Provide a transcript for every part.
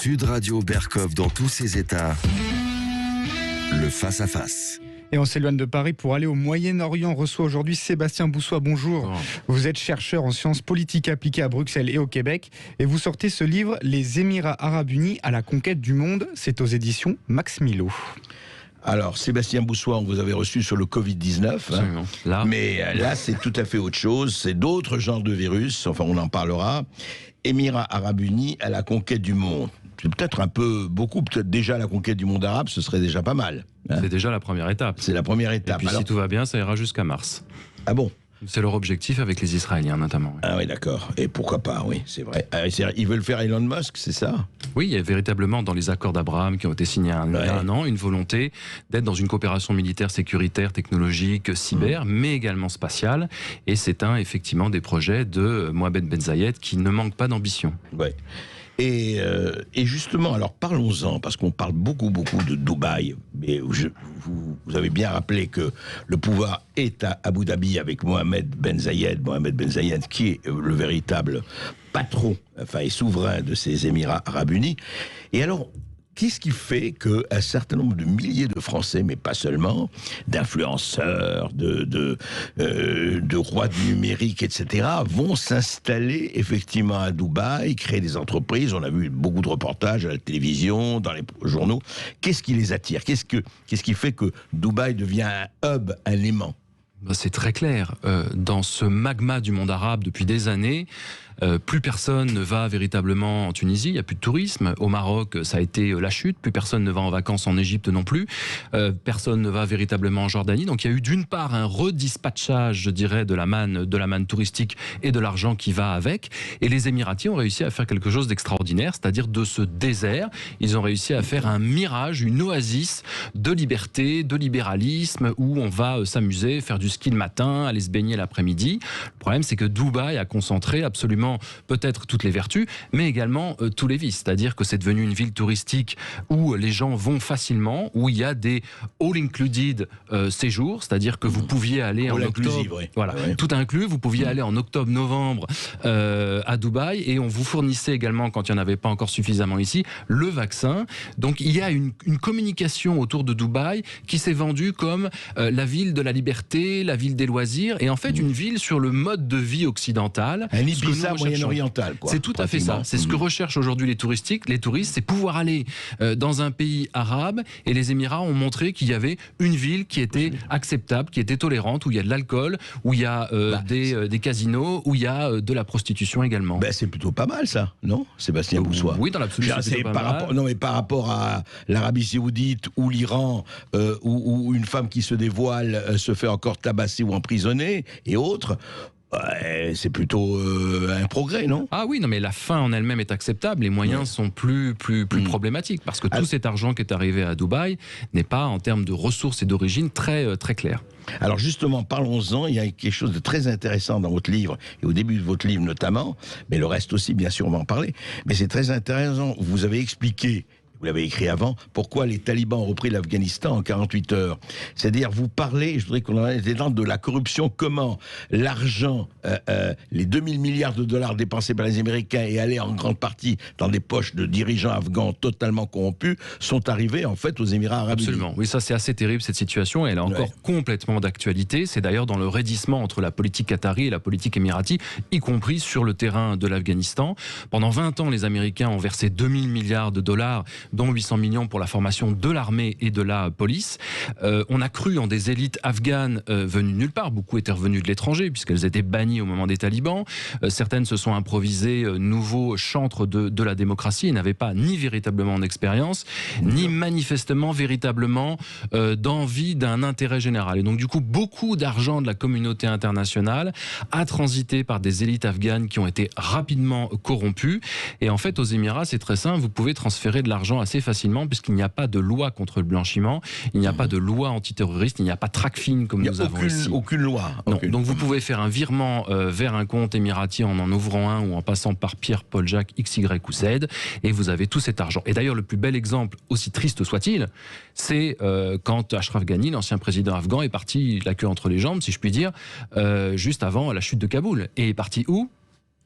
Sud Radio Berkov dans tous ses états. Le face-à-face. Et on s'éloigne de Paris pour aller au Moyen-Orient. On reçoit aujourd'hui Sébastien Boussois. Bonjour. Vous êtes chercheur en sciences politiques appliquées à Bruxelles et au Québec. Et vous sortez ce livre, Les Émirats Arabes Unis à la conquête du monde. C'est aux éditions Max Milo. Alors, Sébastien Boussois, on vous avait reçu sur le Covid-19. Là. Mais là, c'est tout à fait autre chose. C'est d'autres genres de virus. Enfin, on en parlera. Émirats Arabes Unis à la conquête du monde. C'est peut-être un peu beaucoup. Peut-être déjà la conquête du monde arabe, ce serait déjà pas mal. C'est déjà la première étape. C'est la première étape. Et puis alors, si tout va bien, ça ira jusqu'à mars. Ah bon? C'est leur objectif avec les Israéliens notamment. Ah oui, d'accord. Et pourquoi pas, oui, c'est vrai. Ils veulent faire Elon Musk, c'est ça? Oui, il y a véritablement dans les accords d'Abraham qui ont été signés il y a un an, une volonté d'être dans une coopération militaire, sécuritaire, technologique, cyber, mais également spatiale. Et c'est effectivement des projets de Mohamed Ben Zayed qui ne manquent pas d'ambition. Ouais. Et justement, alors parlons-en, parce qu'on parle beaucoup de Dubaï, mais vous avez bien rappelé que le pouvoir est à Abu Dhabi avec Mohamed Ben Zayed qui est le véritable patron, enfin et souverain de ces Émirats Arabes Unis. Et alors, qu'est-ce qui fait qu'un certain nombre de milliers de Français, mais pas seulement, d'influenceurs, de rois du numérique, etc., vont s'installer effectivement à Dubaï, créer des entreprises? On a vu beaucoup de reportages à la télévision, dans les journaux. Qu'est-ce qui les attire? Qu'est-ce qui fait que Dubaï devient un hub, un aimant? C'est très clair. Dans ce magma du monde arabe depuis des années, plus personne ne va véritablement en Tunisie, il n'y a plus de tourisme. Au Maroc, ça a été la chute. Plus personne ne va en vacances en Égypte non plus. Personne ne va véritablement en Jordanie. Donc il y a eu d'une part un redispatchage, je dirais, de la manne touristique et de l'argent qui va avec. Et les Émiratis ont réussi à faire quelque chose d'extraordinaire, c'est-à-dire de ce désert, ils ont réussi à faire un mirage, une oasis de liberté, de libéralisme, où on va s'amuser, faire du ski le matin, aller se baigner l'après-midi. Le problème, c'est que Dubaï a concentré absolument peut-être toutes les vertus, mais également tous les vices. C'est-à-dire que c'est devenu une ville touristique où les gens vont facilement, où il y a des all-included séjours, c'est-à-dire que vous pouviez aller en octobre, tout inclus, vous pouviez aller en octobre-novembre à Dubaï, et on vous fournissait également, quand il n'y en avait pas encore suffisamment ici, le vaccin. Donc il y a une communication autour de Dubaï qui s'est vendue comme la ville de la liberté, la ville des loisirs, et en fait une ville sur le mode de vie occidental. Un Ibiza moyen-oriental, quoi. C'est tout à fait ça. C'est ce que recherchent aujourd'hui les touristes, c'est pouvoir aller dans un pays arabe, et les Émirats ont montré qu'il y avait une ville qui était acceptable, qui était tolérante, où il y a de l'alcool, où il y a des casinos, où il y a de la prostitution également. C'est plutôt pas mal ça, non, Sébastien Boussois? Oui, dans l'absolu, c'est pas mal. Non, mais par rapport à l'Arabie Saoudite ou l'Iran, où une femme qui se dévoile se fait encore tabasser ou emprisonner, et autres. C'est plutôt un progrès, non? Ah oui, non, mais la fin en elle-même est acceptable. Les moyens sont plus problématiques, parce que tout cet argent qui est arrivé à Dubaï n'est pas, en termes de ressources et d'origine, très clair. Alors justement, parlons-en. Il y a quelque chose de très intéressant dans votre livre, et au début de votre livre notamment, mais le reste aussi, bien sûr, on va en parler. Mais c'est très intéressant. Vous avez expliqué, vous l'avez écrit avant, pourquoi les talibans ont repris l'Afghanistan en 48 heures. C'est-à-dire, vous parlez, je voudrais qu'on en ait dans de la corruption, comment l'argent, les 2000 milliards de dollars dépensés par les Américains et allés en grande partie dans des poches de dirigeants afghans totalement corrompus, sont arrivés en fait aux Émirats Arabes Unis. Absolument, oui, ça c'est assez terrible cette situation, et elle est encore complètement d'actualité. C'est d'ailleurs dans le raidissement entre la politique qatari et la politique émirati, y compris sur le terrain de l'Afghanistan. Pendant 20 ans, les Américains ont versé 2000 milliards de dollars, dont 800 millions pour la formation de l'armée et de la police. On a cru en des élites afghanes venues de nulle part. Beaucoup étaient revenues de l'étranger, puisqu'elles étaient bannies au moment des talibans. Certaines se sont improvisées nouveaux chantres de la démocratie et n'avaient pas ni véritablement d'expérience, ni manifestement véritablement d'envie d'un intérêt général. Et donc du coup, beaucoup d'argent de la communauté internationale a transité par des élites afghanes qui ont été rapidement corrompues. Et en fait, aux Émirats, c'est très simple, vous pouvez transférer de l'argent assez facilement, puisqu'il n'y a pas de loi contre le blanchiment, il n'y a pas de loi antiterroriste, il n'y a pas de TRACFIN comme nous avons ici. Aucune loi. Non. Donc vous pouvez faire un virement vers un compte émirati en ouvrant un, ou en passant par Pierre, Paul, Jacques, XY ou Z, et vous avez tout cet argent. Et d'ailleurs, le plus bel exemple, aussi triste soit-il, c'est quand Ashraf Ghani, l'ancien président afghan, est parti la queue entre les jambes, si je puis dire, juste avant la chute de Kaboul. Et est parti où ?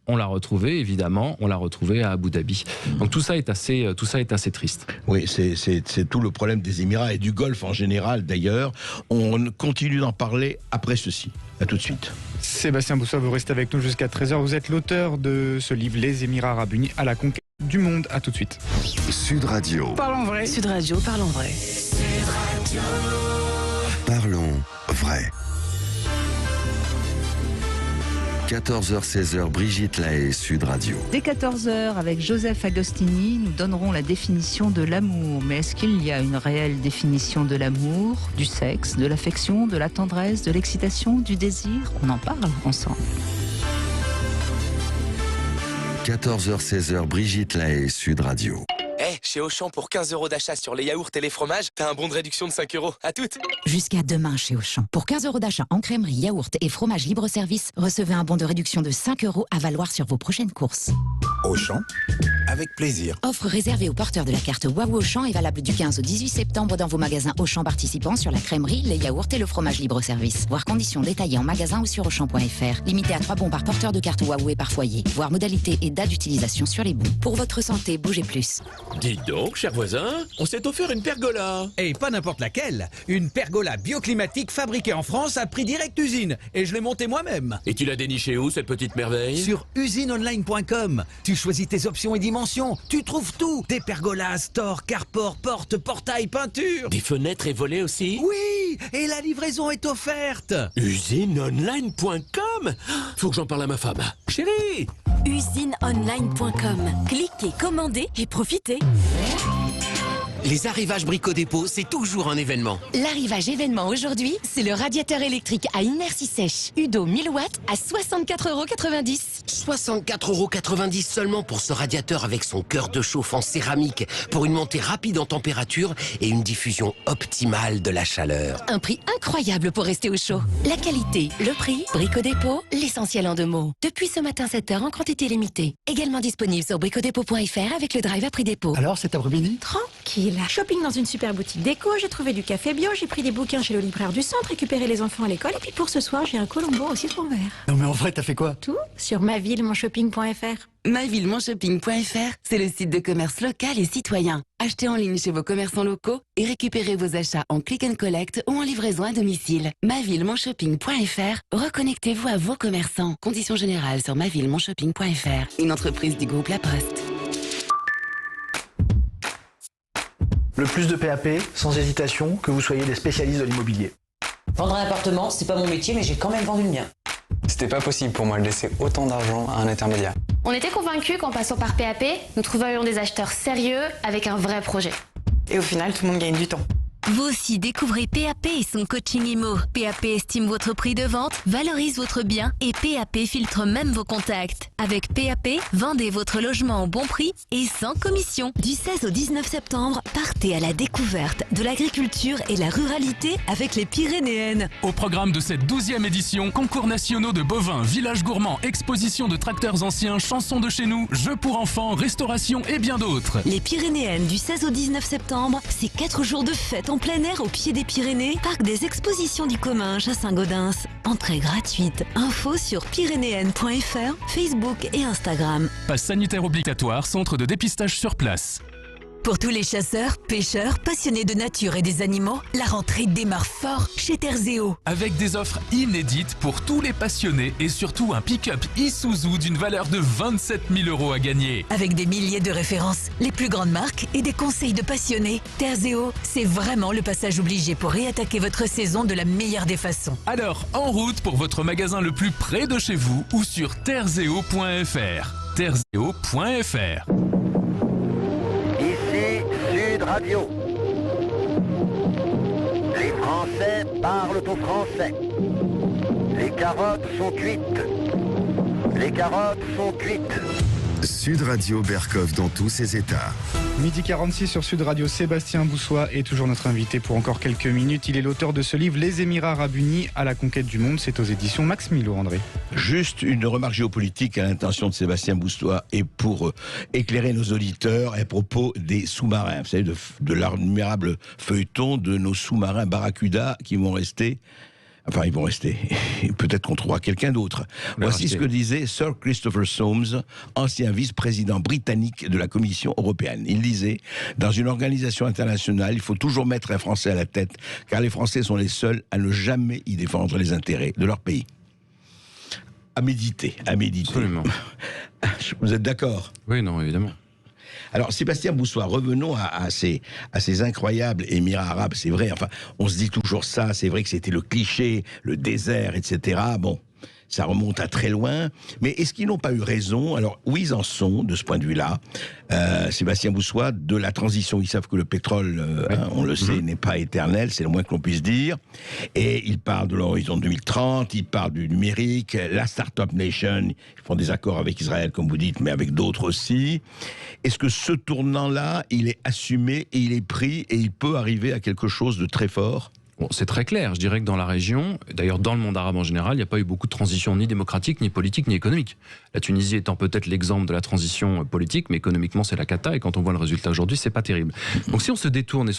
on l'a retrouvé, évidemment, on l'a retrouvé à Abu Dhabi. Donc tout ça est assez triste. Oui, c'est tout le problème des Émirats et du Golfe en général d'ailleurs. On continue d'en parler après ceci. À tout de suite. Sébastien Boussois, vous restez avec nous jusqu'à 13h. Vous êtes l'auteur de ce livre, Les Émirats Arabes Unis à la conquête du monde. À tout de suite. Sud Radio. Parlons vrai. Sud Radio, parlons vrai. Sud Radio. Parlons vrai. 14h-16h, Brigitte Lahaie, Sud Radio. Dès 14h, avec Joseph Agostini, nous donnerons la définition de l'amour. Mais est-ce qu'il y a une réelle définition de l'amour, du sexe, de l'affection, de la tendresse, de l'excitation, du désir? On en parle ensemble. 14h-16h, Brigitte Lahaie, Sud Radio. Chez Auchan, pour 15 € d'achat sur les yaourts et les fromages, t'as un bon de réduction de 5 €. À toutes. Jusqu'à demain chez Auchan. Pour 15 € d'achat en crèmerie, yaourt et fromage libre-service, recevez un bon de réduction de 5 € à valoir sur vos prochaines courses. Auchan, avec plaisir. Offre réservée aux porteurs de la carte Waouh Auchan et valable du 15 au 18 septembre dans vos magasins Auchan participants sur la crèmerie, les yaourts et le fromage libre-service. Voir conditions détaillées en magasin ou sur Auchan.fr. Limité à 3 bons par porteur de carte Waouh et par foyer. Voir modalité et date d'utilisation sur les bons. Pour votre santé, bougez plus. Dites donc, cher voisin, on s'est offert une pergola. Et pas n'importe laquelle. Une pergola bioclimatique fabriquée en France à prix direct usine. Et je l'ai montée moi-même. Et tu l'as dénichée où, cette petite merveille? Sur usineonline.com. Tu choisis tes options et dimensions. Tu trouves tout. Des pergolas, stores, carports, portes, portails, peintures. Des fenêtres et volets aussi? Oui, et la livraison est offerte. Usineonline.com? Faut que j'en parle à ma femme. Chérie! Usineonline.com. Cliquez, commandez et profitez. Les arrivages Brico-Dépôt, c'est toujours un événement. L'arrivage événement aujourd'hui, c'est le radiateur électrique à inertie sèche Udo 1000 watts à 64,90 €. 64,90 € seulement pour ce radiateur avec son cœur de chauffe en céramique pour une montée rapide en température et une diffusion optimale de la chaleur. Un prix incroyable pour rester au chaud. La qualité, le prix, Brico-Dépôt, l'essentiel en 2 mots. Depuis ce matin 7h en quantité limitée. Également disponible sur bricodépôt.fr avec le drive à prix dépôt. Alors cet après-midi? Tranquille. Shopping dans une super boutique déco, j'ai trouvé du café bio, j'ai pris des bouquins chez le libraire du centre, récupéré les enfants à l'école et puis pour ce soir j'ai un colombo au citron vert. Non mais en vrai t'as fait quoi? Tout sur mavillemonchopping.fr. Mavillemonchopping.fr, c'est le site de commerce local et citoyen. Achetez en ligne chez vos commerçants locaux et récupérez vos achats en click and collect ou en livraison à domicile. Mavillemonchopping.fr, reconnectez-vous à vos commerçants. Conditions générales sur mavillemonchopping.fr, une entreprise du groupe La Poste. Le plus de PAP, sans hésitation, que vous soyez des spécialistes de l'immobilier. Vendre un appartement, c'est pas mon métier, mais j'ai quand même vendu le mien. C'était pas possible pour moi de laisser autant d'argent à un intermédiaire. On était convaincus qu'en passant par PAP, nous trouverions des acheteurs sérieux avec un vrai projet. Et au final, tout le monde gagne du temps. Vous aussi découvrez PAP et son coaching IMO. PAP estime votre prix de vente, valorise votre bien et PAP filtre même vos contacts. Avec PAP, vendez votre logement au bon prix et sans commission. Du 16 au 19 septembre, partez à la découverte de l'agriculture et la ruralité avec les Pyrénéennes. Au programme de cette 12e édition, concours nationaux de bovins, villages gourmands, exposition de tracteurs anciens, chansons de chez nous, jeux pour enfants, restauration et bien d'autres. Les Pyrénéennes du 16 au 19 septembre, c'est 4 jours de fête en plein air au pied des Pyrénées, parc des expositions du Comminges à Saint-Gaudens. Entrée gratuite. Info sur pyrénéennes.fr, Facebook et Instagram. Passe sanitaire obligatoire, centre de dépistage sur place. Pour tous les chasseurs, pêcheurs, passionnés de nature et des animaux, la rentrée démarre fort chez Terzeo. Avec des offres inédites pour tous les passionnés et surtout un pick-up Isuzu d'une valeur de 27 000 € à gagner. Avec des milliers de références, les plus grandes marques et des conseils de passionnés, Terzeo, c'est vraiment le passage obligé pour réattaquer votre saison de la meilleure des façons. Alors, en route pour votre magasin le plus près de chez vous ou sur terzeo.fr. Terzeo.fr. Sud Radio. Les Français parlent au français. Les carottes sont cuites. Les carottes sont cuites. Sud Radio Berkov dans tous ses états. Midi 46 sur Sud Radio, Sébastien Boussois est toujours notre invité pour encore quelques minutes. Il est l'auteur de ce livre, Les Émirats Arabes Unis à la conquête du monde. C'est aux éditions Max Milo, André. Juste une remarque géopolitique à l'intention de Sébastien Boussois et pour éclairer nos auditeurs à propos des sous-marins. Vous savez, de l'admirable feuilleton de nos sous-marins Barracuda qui vont rester Enfin, ils vont rester. Peut-être qu'on trouvera quelqu'un d'autre. Voici ce que disait Sir Christopher Soames, ancien vice-président britannique de la Commission européenne. Il disait, dans une organisation internationale, il faut toujours mettre un Français à la tête, car les Français sont les seuls à ne jamais y défendre les intérêts de leur pays. À méditer, à méditer. Absolument. Vous êtes d'accord? Oui, non, évidemment. Alors, Sébastien Boussois, revenons à ces incroyables Émirats arabes. C'est vrai, enfin, on se dit toujours ça, c'est vrai que c'était le cliché, le désert, etc. Bon, ça remonte à très loin. Mais est-ce qu'ils n'ont pas eu raison? Alors, où ils en sont, de ce point de vue-là, Sébastien Boussois, de la transition? Ils savent que le pétrole, on le sait, n'est pas éternel, c'est le moins que l'on puisse dire. Et ils parlent de l'horizon 2030, ils parlent du numérique, la Startup Nation, ils font des accords avec Israël, comme vous dites, mais avec d'autres aussi. Est-ce que ce tournant-là, il est assumé et il est pris et il peut arriver à quelque chose de très fort? Bon, c'est très clair, je dirais que dans la région, d'ailleurs dans le monde arabe en général, il n'y a pas eu beaucoup de transition ni démocratique, ni politique, ni économique. La Tunisie étant peut-être l'exemple de la transition politique, mais économiquement c'est la cata, et quand on voit le résultat aujourd'hui, c'est pas terrible. Donc si on se détourne et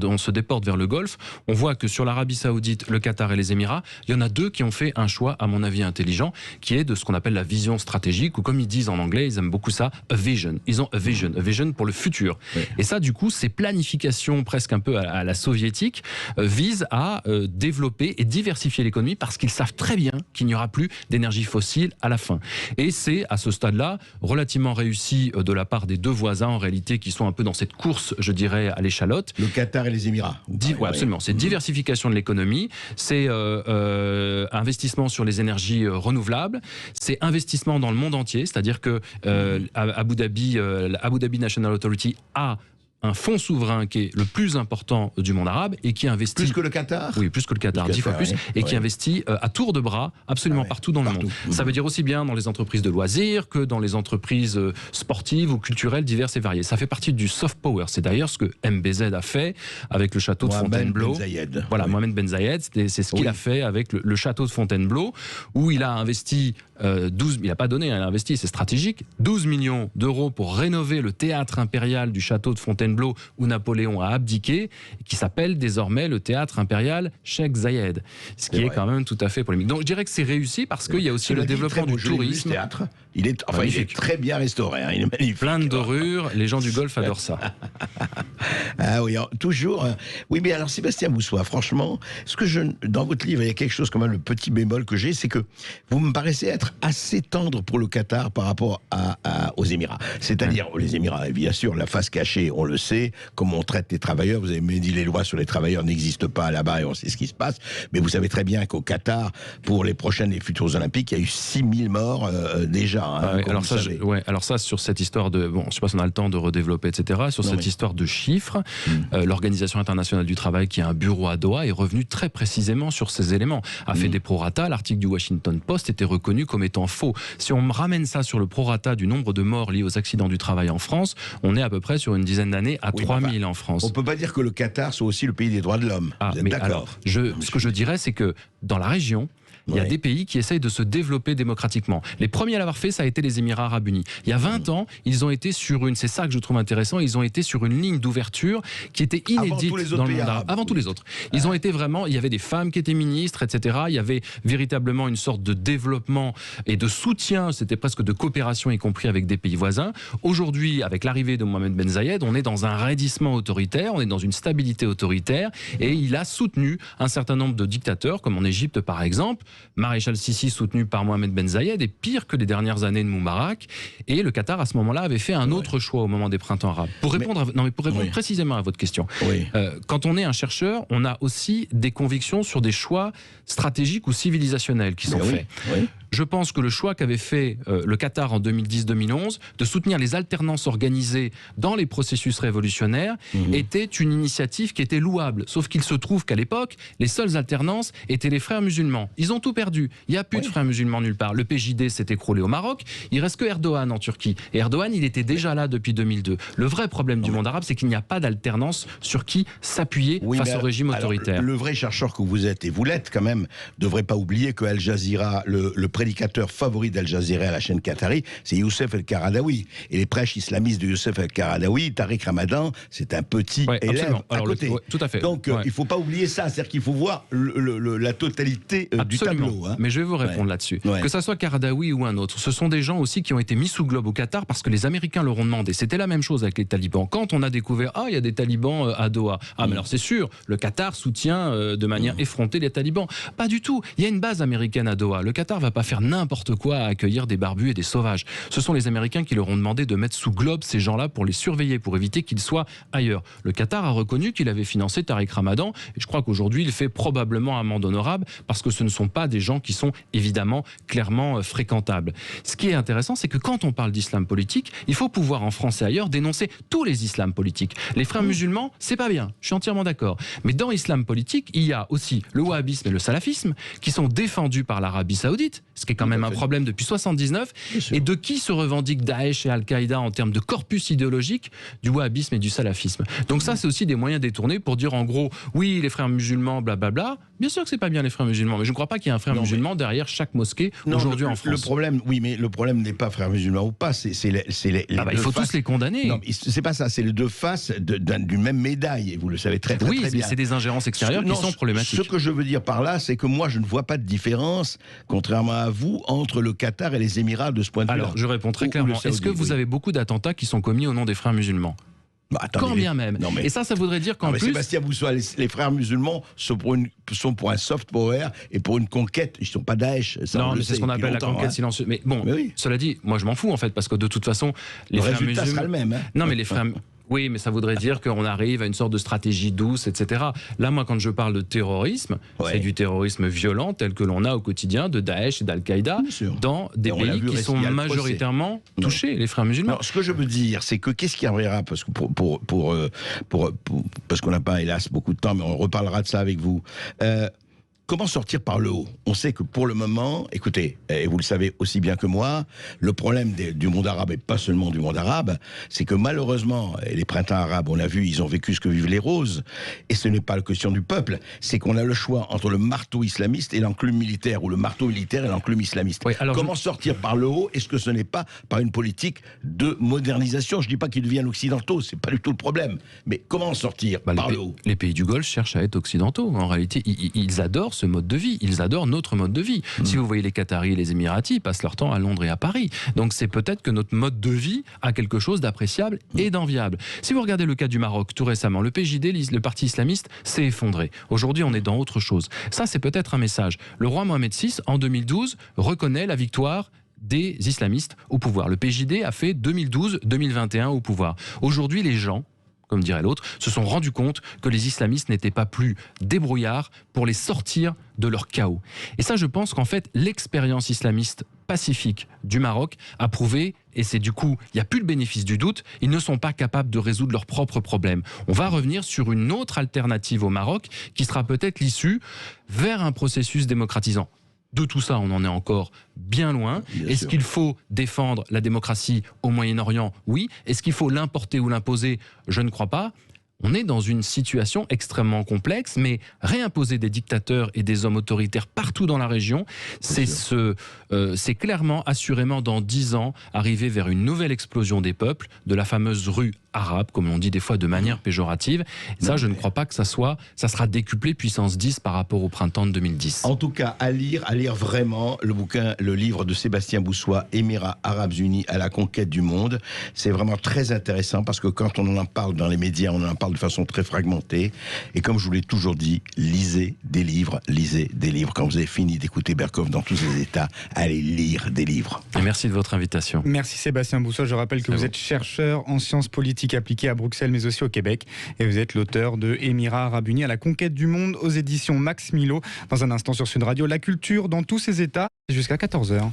on se déporte vers le Golfe, on voit que sur l'Arabie Saoudite, le Qatar et les Émirats, il y en a deux qui ont fait un choix, à mon avis, intelligent, qui est de ce qu'on appelle la vision stratégique, ou comme ils disent en anglais, ils aiment beaucoup ça, a vision. Ils ont a vision pour le futur. Oui. Et ça, du coup, ces planifications presque un peu à la soviétique visent à développer et diversifier l'économie parce qu'ils savent très bien qu'il n'y aura plus d'énergie fossile à la fin. Et c'est à ce stade-là relativement réussi de la part des deux voisins en réalité qui sont un peu dans cette course, je dirais, à l'échalote. Le Qatar et les Émirats. Oui, absolument. C'est diversification de l'économie, c'est investissement sur les énergies renouvelables, c'est investissement dans le monde entier, c'est-à-dire que Abu Dhabi National Authority a un fonds souverain qui est le plus important du monde arabe et qui investit... Plus que le Qatar? Oui, plus que le Qatar, 10 fois plus, oui. Et qui investit à tour de bras absolument partout dans le monde. Ça veut dire aussi bien dans les entreprises de loisirs que dans les entreprises sportives ou culturelles diverses et variées. Ça fait partie du soft power. C'est d'ailleurs ce que MBZ a fait avec le château de Fontainebleau. Voilà, Mohamed Ben Zayed, c'est ce qu'il a fait avec le château de Fontainebleau, où il a investi il n'a pas donné, il a investi, c'est stratégique, 12 millions d'euros pour rénover le théâtre impérial du château de Fontainebleau où Napoléon a abdiqué, qui s'appelle désormais le théâtre impérial Cheikh Zayed, ce qui est quand même tout à fait polémique. Donc je dirais que c'est réussi parce qu'il y a aussi le développement du tourisme. Théâtre. Il est très bien restauré, il est magnifique. Plein de dorures, les gens du Golfe adorent ça. Ah oui, toujours. Oui, mais alors Sébastien Boussois, franchement, dans votre livre, il y a quelque chose quand même, le petit bémol que j'ai, c'est que vous me paraissez être assez tendre pour le Qatar par rapport aux Émirats. C'est-à-dire, les Émirats, bien sûr, la face cachée, on le sait, comment on traite les travailleurs. Vous avez dit les lois sur les travailleurs n'existent pas là-bas et on sait ce qui se passe. Mais vous savez très bien qu'au Qatar, pour les prochaines et futures Olympiques, il y a eu 6000 morts déjà. Hein, alors ça, sur cette histoire de... Bon, je ne sais pas si on a le temps de redévelopper, etc. Sur cette histoire de chiffres, l'Organisation internationale du travail, qui a un bureau à Doha, est revenue très précisément sur ces éléments. A fait des prorata. L'article du Washington Post était reconnu comme étant faux. Si on ramène ça sur le prorata du nombre de morts liés aux accidents du travail en France, on est à peu près sur une dizaine d'années à 3000 en France. On ne peut pas dire que le Qatar soit aussi le pays des droits de l'homme. Vous êtes d'accord? Ce que je dirais, c'est que dans la région, il y a des pays qui essayent de se développer démocratiquement. Les premiers à l'avoir fait, ça a été les Émirats arabes unis. Il y a 20 ans, ils ont été sur c'est ça que je trouve intéressant, ils ont été sur une ligne d'ouverture qui était inédite dans le monde arabe. Avant tous les autres. Ils ont été vraiment, il y avait des femmes qui étaient ministres, etc. Il y avait véritablement une sorte de développement et de soutien, c'était presque de coopération, y compris avec des pays voisins. Aujourd'hui, avec l'arrivée de Mohamed Ben Zayed, on est dans un raidissement autoritaire, on est dans une stabilité autoritaire, et il a soutenu un certain nombre de dictateurs, comme en Égypte par exemple, Maréchal Sissi soutenu par Mohamed Ben Zayed, et pire que les dernières années de Moubarak. Et le Qatar à ce moment-là avait fait un autre choix au moment des printemps arabes. Pour répondre précisément à votre question, quand on est un chercheur, on a aussi des convictions sur des choix stratégiques ou civilisationnels qui sont faits. Je pense que le choix qu'avait fait le Qatar en 2010-2011 de soutenir les alternances organisées dans les processus révolutionnaires était une initiative qui était louable. Sauf qu'il se trouve qu'à l'époque, les seules alternances étaient les frères musulmans. Ils ont tout perdu. Il n'y a plus de frères musulmans nulle part. Le PJD s'est écroulé au Maroc. Il reste que Erdogan en Turquie. Et Erdogan, il était déjà là depuis 2002. Le vrai problème du monde arabe, c'est qu'il n'y a pas d'alternance sur qui s'appuyer face au régime autoritaire. Le vrai chercheur que vous êtes, et vous l'êtes quand même, ne devrait pas oublier que Al Jazeera, le prédicateur favori d'Al Jazeera à la chaîne qatari, c'est Youssef El-Qaradawi. Et les prêches islamistes de Youssef El-Qaradawi, Tariq Ramadan, c'est un petit élève à côté. Tout à fait. Donc, il ne faut pas oublier ça. C'est-à-dire qu'il faut voir la totalité du tableau. Hein. Mais je vais vous répondre là-dessus. Que ça soit Qaradawi ou un autre, ce sont des gens aussi qui ont été mis sous globe au Qatar parce que les Américains leur ont demandé. C'était la même chose avec les talibans. Quand on a découvert, il y a des talibans à Doha. Mais alors c'est sûr, le Qatar soutient de manière effrontée les talibans. Pas du tout. Il y a une base américaine à Doha. Le Qatar va pas faire n'importe quoi à accueillir des barbus et des sauvages. Ce sont les Américains qui leur ont demandé de mettre sous globe ces gens-là pour les surveiller, pour éviter qu'ils soient ailleurs. Le Qatar a reconnu qu'il avait financé Tariq Ramadan et je crois qu'aujourd'hui il fait probablement amende honorable parce que ce ne sont pas des gens qui sont évidemment clairement fréquentables. Ce qui est intéressant, c'est que quand on parle d'islam politique, il faut pouvoir en France et ailleurs dénoncer tous les islams politiques. Les frères musulmans, c'est pas bien, je suis entièrement d'accord. Mais dans l'islam politique, il y a aussi le wahhabisme et le salafisme qui sont défendus par l'Arabie Saoudite, ce qui est quand même un problème depuis 79. Et de qui se revendiquent Daesh et Al-Qaïda en termes de corpus idéologique? Du wahhabisme et du salafisme. Donc ça, c'est aussi des moyens détournés pour dire en gros, oui, les frères musulmans, blablabla. Bien sûr que c'est pas bien les frères musulmans, mais je ne crois pas qu'il y ait un frère musulman derrière chaque mosquée aujourd'hui en France. Le problème, oui, mais le problème n'est pas frères musulmans ou pas, c'est les il faut tous les condamner. Non, c'est pas ça, c'est les deux faces d'une même médaille, et vous le savez très bien. Oui, mais c'est des ingérences extérieures qui sont problématiques. Ce que je veux dire par là, c'est que moi, je ne vois pas de différence, contrairement à vous, entre le Qatar et les Émirats de ce point de vue-là. Alors, je réponds très clairement. Est-ce que vous avez beaucoup d'attentats qui sont commis au nom des frères musulmans? Quand bien même. Et ça voudrait dire qu'en plus... Sébastien Boussois, les frères musulmans sont pour un soft power et pour une conquête. Ils ne sont pas Daesh. Non, mais c'est ce qu'on appelle la conquête silencieuse. Mais bon, cela dit, moi je m'en fous en fait, parce que de toute façon, les frères musulmans... sera le même. Hein. Non, mais les frères... Oui, mais ça voudrait dire qu'on arrive à une sorte de stratégie douce, etc. Là, moi, quand je parle de terrorisme, c'est du terrorisme violent tel que l'on a au quotidien de Daesh et d'Al-Qaïda dans des pays qui sont majoritairement touchés, les frères musulmans. Alors, ce que je veux dire, c'est que qu'est-ce qui arrivera, parce que parce qu'on n'a pas, hélas, beaucoup de temps, mais on reparlera de ça avec vous. Comment sortir par le haut? On sait que pour le moment, écoutez, et vous le savez aussi bien que moi, le problème du monde arabe, et pas seulement du monde arabe, c'est que malheureusement, les printemps arabes, on a vu, ils ont vécu ce que vivent les roses, et ce n'est pas la question du peuple, c'est qu'on a le choix entre le marteau islamiste et l'enclume militaire, ou le marteau militaire et l'enclume islamiste. Comment sortir par le haut? Est-ce que ce n'est pas par une politique de modernisation? Je ne dis pas qu'ils deviennent occidentaux, c'est pas du tout le problème, mais comment sortir par le haut? Les pays du Golfe cherchent à être occidentaux, en réalité, ils adorent ce mode de vie, ils adorent notre mode de vie. Si vous voyez les Qataris et les Émiratis, ils passent leur temps à Londres et à Paris. Donc c'est peut-être que notre mode de vie a quelque chose d'appréciable et d'enviable. Si vous regardez le cas du Maroc, tout récemment, le PJD, le parti islamiste, s'est effondré. Aujourd'hui, on est dans autre chose. Ça, c'est peut-être un message. Le roi Mohamed VI, en 2012, reconnaît la victoire des islamistes au pouvoir. Le PJD a fait 2012-2021 au pouvoir. Aujourd'hui, les gens, comme dirait l'autre, se sont rendus compte que les islamistes n'étaient pas plus débrouillards pour les sortir de leur chaos. Et ça, je pense qu'en fait, l'expérience islamiste pacifique du Maroc a prouvé, et c'est du coup, il n'y a plus le bénéfice du doute, ils ne sont pas capables de résoudre leurs propres problèmes. On va revenir sur une autre alternative au Maroc, qui sera peut-être l'issue vers un processus démocratisant. De tout ça, on en est encore bien loin. Est-ce qu'il faut défendre la démocratie au Moyen-Orient? Oui. Est-ce qu'il faut l'importer ou l'imposer? Je ne crois pas. On est dans une situation extrêmement complexe, mais réimposer des dictateurs et des hommes autoritaires partout dans la région, c'est clairement, assurément, dans 10 ans, arriver vers une nouvelle explosion des peuples, de la fameuse rue arabe, comme on dit des fois de manière péjorative. Et ça, je ne crois pas que ça sera décuplé puissance 10 par rapport au printemps de 2010. En tout cas, à lire vraiment le livre de Sébastien Boussois, Émirats Arabes Unis à la conquête du monde. C'est vraiment très intéressant parce que quand on en parle dans les médias, on en parle de façon très fragmentée. Et comme je vous l'ai toujours dit, lisez des livres. Quand vous avez fini d'écouter Berkov dans tous ses états, allez lire des livres. Et merci de votre invitation. Merci Sébastien Boussois. Je rappelle que vous êtes chercheur en sciences politiques appliquées à Bruxelles, mais aussi au Québec. Et vous êtes l'auteur de Émirats Arabes Unis à la conquête du monde aux éditions Max Milo. Dans un instant sur Sud Radio, la culture dans tous ses états, jusqu'à 14h.